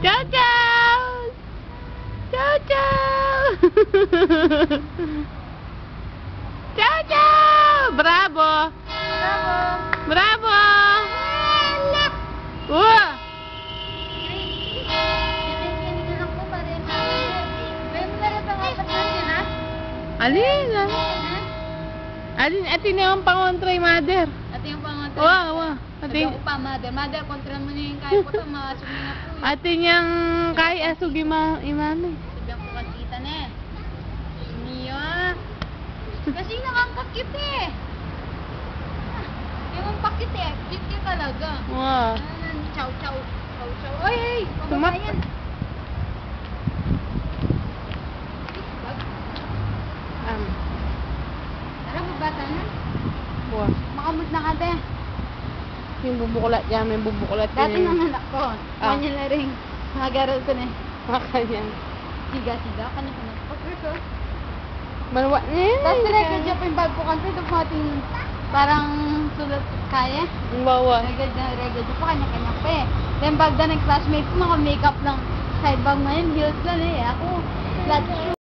Ciao, ciao! Ciao, ciao! Ciao, ciao! Bravo! Bravo! Wah! Alin? Alin? Atin yung pangontray, mother. Ate yung pangontray. Wah. Sabi ako pa, mother. Mother, kontra mo niya yung kaya ko ito. Masumi na po eh. Atin yung kay asugi imani. Sabi ako makita na eh. Niya. Kasi nakakakit eh. Yung pakit eh. Cute ka talaga. Wah. Chow chow. Chow chow. Oy, hey. Sumak. Pamamayan. Tara, babata na. Wah. Makamot na ka de. Yung bubuklat yan, may bubuklat Dati yun. nang anak ko. Kanya na rin. Nagaral ko na eh. Makanya. Siga-siga. Kanya ko na. Pag-reso. Malwa na yun. Tapos record yung bag ko kasi ito po ating parang sulat kaya. Ang bawa. Record pa kanya-kanya pa eh. Then bag na ng classmate ko, mga makeup lang. Side bag na yun, heels lang eh. Ako, flat shoe.